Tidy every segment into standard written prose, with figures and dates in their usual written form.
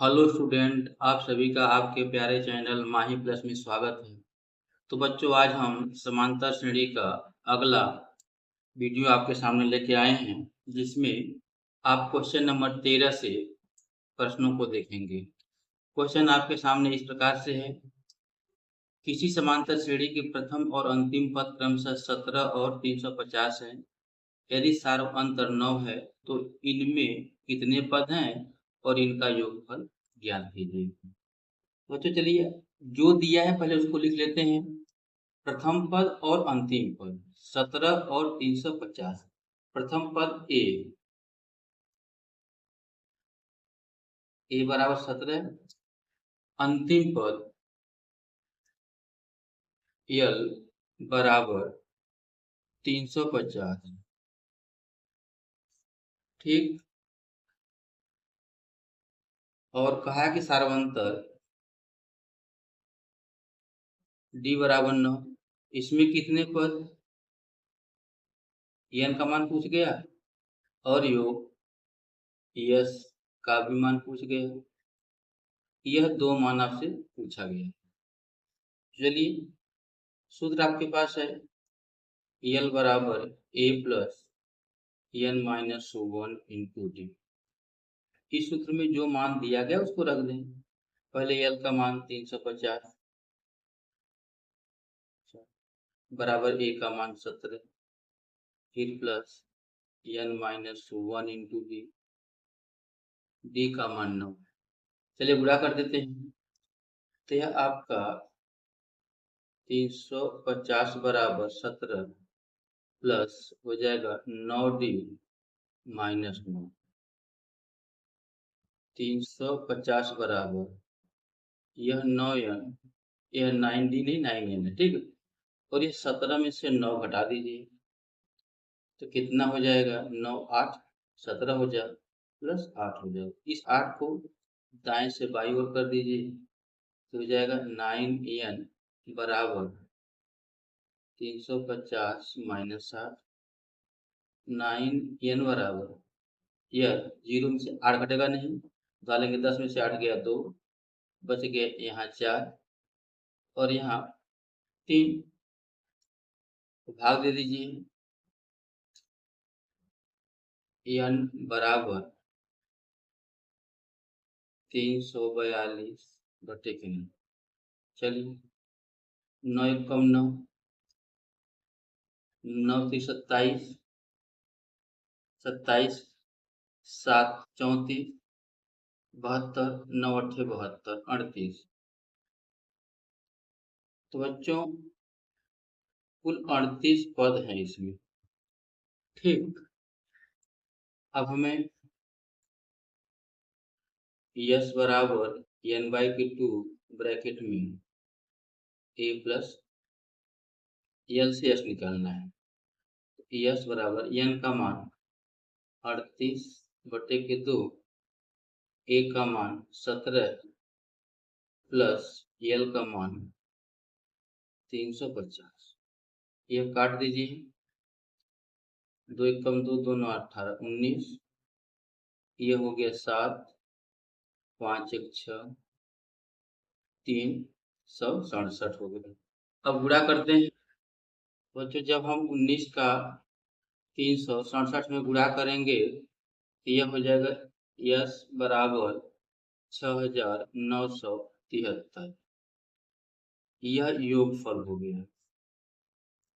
Hello student, आप सभी का आपके प्यारे चैनल माही प्लस में स्वागत है। तो बच्चों, आज हम समांतर श्रेणी का अगला वीडियो आपके सामने लेके आए हैं, जिसमें आप क्वेश्चन नंबर 13 से प्रश्नों को देखेंगे। क्वेश्चन आपके सामने इस प्रकार से है। किसी समांतर श्रेणी के प्रथम और अंतिम पद क्रमशः 17 और 350 है। यदि सार्व अंतर 9 है तो इनमें कितने पद हैं और इनका योगफल ज्ञात कीजिए। बच्चों चलिए, जो दिया है पहले उसको लिख लेते हैं। प्रथम पद और अंतिम पद 17 और 350। प्रथम पद ए बराबर 17, अंतिम पद यल बराबर 350। ठीक। और कहा कि सार्वंतर डी बराबर 9। इसमें कितने पद, एन का मान पूछ गया और योग यस का भी मान पूछ गया। यह दो मान आपसे पूछा गया। चलिए, सूत्र आपके पास है यल बराबर a plus n minus 1 into d. इस सूत्र में जो मान दिया गया उसको रख दें। पहले यल का मान 350 बराबर ए का मान 17, फिर plus n minus 1 into d, d का मान 9। चलिए गुणा कर देते हैं। तो यह आपका 350 बराबर 17 प्लस हो जाएगा 9D माइनस 9। 350 बराबर यह 9n, यह 9D नहीं 9n है। ठीक है। और ये 17 में से 9 घटा दीजिए तो कितना हो जाएगा, 9 8 17 हो जाए प्लस 8 हो जाए। इस 8 को दाएं से बाईं ओर कर दीजिए तो हो जाएगा 9n बराबर 350 माइनस 8। 9n बराबर यह 0 में से 8 घटेगा नहीं, डालेंगे 10 में से 8 गया 2, बच गए यहाँ 4 और यहाँ 3। भाग दे दीजिए। n बराबर 342 बटे के 9। चलिए, 9 एक कम 9, 9 3 27, 27 7 34, 72, 9 8 72, 38। तो बच्चों कुल 38 पद हैं इसमें। ठीक। अब हमें यस बराबर n/2 ब्रैकेट में ए प्लस यल से यस निकालना है। यस बराबर n का मान 38 बटे के 2, ए का मान 17 प्लस यल का मान 350। यह काट दीजिए। 2 एक कम 2, 2 9 18 19। यह हो गया 7, 5 एक 6, 3 67 हो गया। अब गुणा करते हैं। बच्चों जब हम 19 का 367 में गुणा करेंगे तो यह हो जाएगा यस बराबर 6973। यह योगफल हो गया।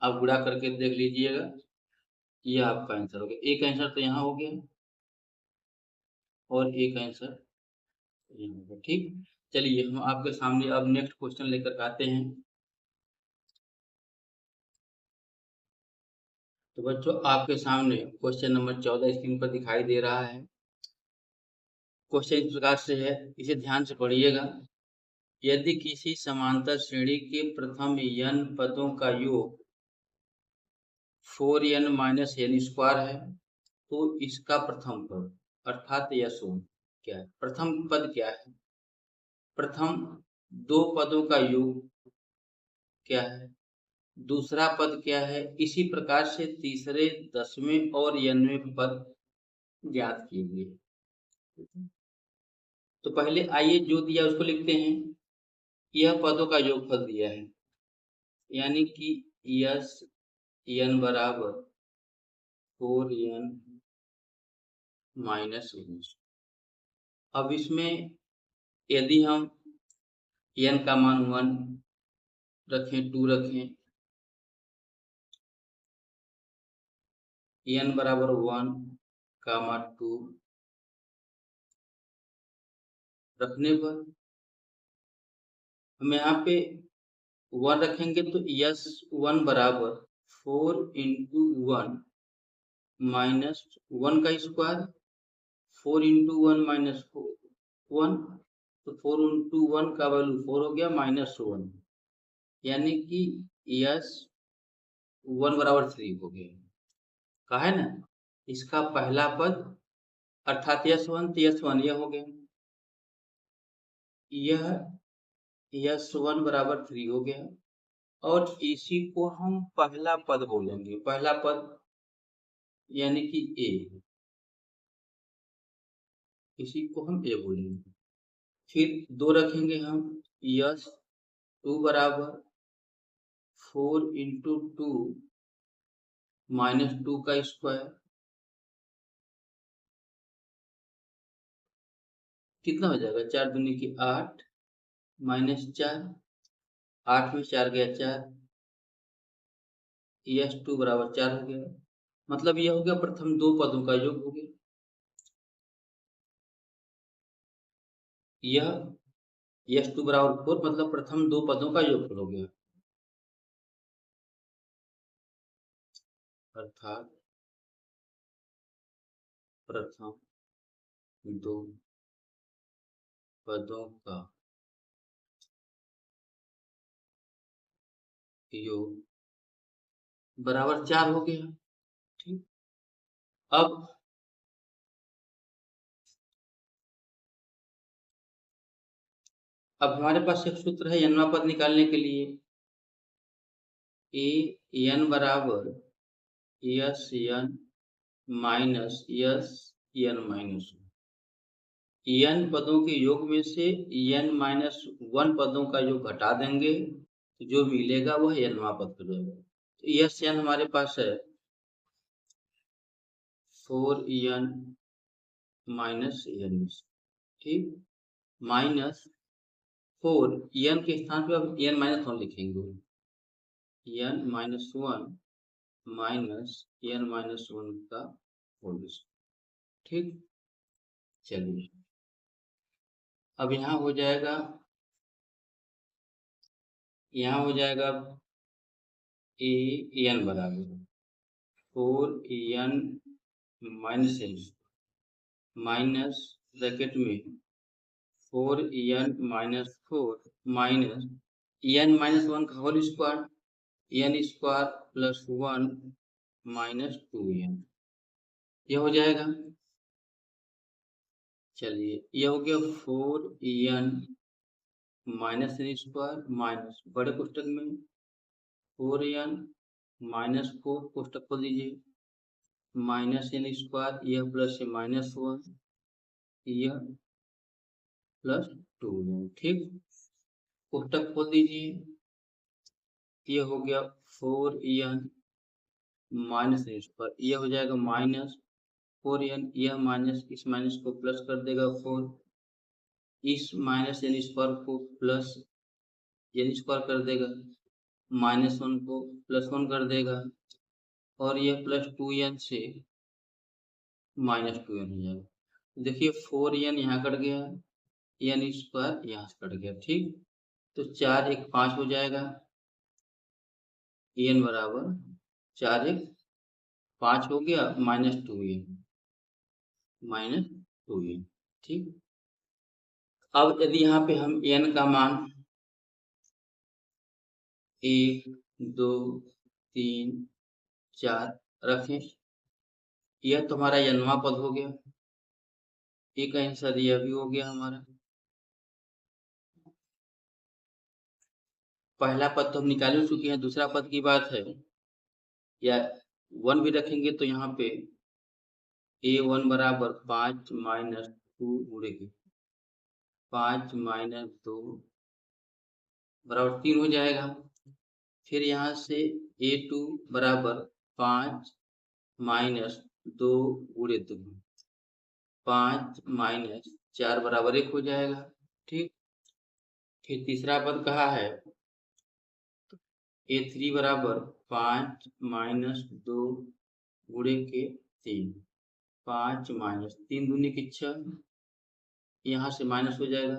अब गुणा करके देख लीजिएगा, यह आपका आंसर हो गया। एक आंसर तो यहाँ हो गया और एक आंसर यहाँ हो गया। ठीक। चलिए, हम आपके सामने अब नेक्स्ट क्वेश्चन लेकर आते हैं। तो बच्चों आपके सामने क्वेश्चन नंबर 14 स्क्रीन पर दिखाई दे रहा है। क्वेश्चन इस प्रकार से है, इसे ध्यान से पढ़िएगा। यदि किसी समांतर श्रेणी के प्रथम n पदों का योग 4n माइनस n स्क्वायर है तो इसका प्रथम पद अर्थात यह क्या है। प्रथम पद क्या है? प्रथम दो पदों का योग क्या है, दूसरा पद क्या है। इसी प्रकार से तीसरे 10वें और 9वें पद ज्ञात कीजिए। तो पहले आइए जो दिया उसको लिखते हैं। यह पदों का योगफल दिया है, यानी कि यस एन बराबर 4n माइनस 1। अब इसमें यदि हम n का मान 1 रखें, 2 रखें, n बराबर 1 कामा 2 रखने पर हम यहाँ पे 1 रखेंगे तो यस 1 बराबर 4 इंटू 1 माइनस 1 का स्क्वायर, 4 इंटू 1 माइनस 1, तो 4 इंटू 1 का वैल्यू 4 हो गया माइनस 1, यानी कि यस 1 बराबर 3 हो गया। कहा है ना, इसका पहला पद अर्थात यस 1 तो यस 1 यह हो गया, यह यस 1 बराबर 3 हो गया, और इसी को हम पहला पद बोलेंगे, पहला पद यानी कि ए, इसी को हम ए बोलेंगे। फिर 2 रखेंगे हम, यस 2 बराबर 4 इंटू 2 माइनस 2 का स्क्वायर, कितना हो जाएगा, 4 दूनी की 8 माइनस 4, 8 में 4 गया 4, यस 2 बराबर 4 हो गया। मतलब यह हो गया प्रथम दो पदों का योग हो गया। यह यस 2 बराबर 4 मतलब प्रथम दो पदों का योगफल हो गया, अर्थात प्रथम दो पदों का योग बराबर 4 हो गया। ठीक, अब हमारे पास एक सूत्र है n पद निकालने के लिए, ए एन बराबर s n minus s n minus n पदों के योग में से एन माइनस 1 पदों का योग घटा देंगे तो जो मिलेगा वह nवां पद हो जाएगा। तो यस एन हमारे पास है 4n माइनस एन, ठीक, माइनस 4 एन के स्थान पे अब एन माइनस 1 लिखेंगे, n minus 1 minus n minus 1 का होल, ठीक। चलिए अब यहाँ हो जाएगा, यहाँ हो जाएगा ए एन बराबर 4 n minus n minus bracket में 4 माइनस 4 माइनस माइनस 1 का whole square square plus 1 minus 2 यह हो जाएगा। चलिए यह हो गया 4 माइनस एन स्क्वायर माइनस बड़े पुस्तक में 4 माइनस 4 पुस्तक खोल दीजिए, माइनस एन स्क्वायर, यह प्लस से माइनस 1, यह प्लस 2, ठीक, पुस्तक खोल दीजिए, यह हो गया 4 माइनस एन स्क्वायर, यह हो जाएगा माइनस 4 यह माइनस इस माइनस को प्लस कर देगा 4, इस माइनस एन स्क्वायर को प्लस एन स्क्वायर कर देगा, माइनस 1 को प्लस 1 कर देगा, और यह प्लस 2n से माइनस 2n हो जाएगा। देखिए 4n यहाँ कट गया, एन स्क्वायर यहाँ से कट गया, ठीक, तो 4 1 5 हो जाएगा, एन बराबर 4 1 5 हो गया माइनस 2n, ठीक। अब यदि यहाँ पे हम n का मान 1 2 3 4 रखें, यह तुम्हारा nवां पद हो गया, एक आंसर यह भी हो गया हमारा। पहला पद तो हम निकाल ही चुके हैं, दूसरा पद की बात है, या 1 भी रखेंगे तो यहाँ पे a1 बराबर 5 माइनस 2 उड़ेगी, 5 माइनस 2 बराबर 3 हो जाएगा। फिर यहाँ से A2 बराबर 5 माइनस 2 गुणे 2, 5 माइनस 4 बराबर 1 हो जाएगा। ठीक, फिर तीसरा पद कहा है A3 बराबर 5 माइनस 2 गुणे के 3, 5 माइनस 3 दूनी की 6, यहाँ से माइनस हो जाएगा।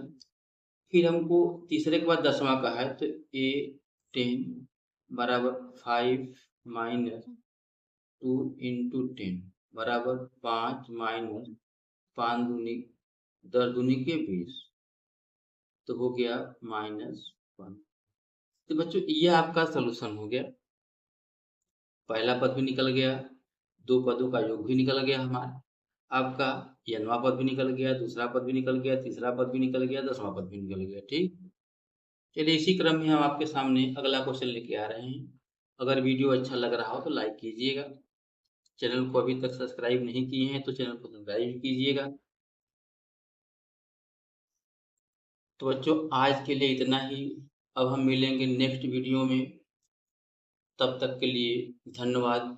फिर हमको तीसरे के बाद 10वां का है तो A10 बराबर 5 माइनस 2 इंटू 10 बराबर 5 माइनस 5 दूनी 10 दूनी के 20, तो हो गया -1। तो बच्चों ये आपका सलूशन हो गया। पहला पद भी निकल गया, दो पदों का योग भी निकल गया हमारा, आपका nवां पद भी निकल गया, दूसरा पद भी निकल गया, तीसरा पद भी निकल गया, 10वां पद भी निकल गया। ठीक, चलिए इसी क्रम में हम आपके सामने अगला क्वेश्चन लेके आ रहे हैं। अगर वीडियो अच्छा लग रहा हो तो लाइक कीजिएगा, चैनल को अभी तक सब्सक्राइब नहीं किए हैं तो चैनल को सब्सक्राइब कीजिएगा। तो बच्चों आज के लिए इतना ही, अब हम मिलेंगे नेक्स्ट वीडियो में, तब तक के लिए धन्यवाद।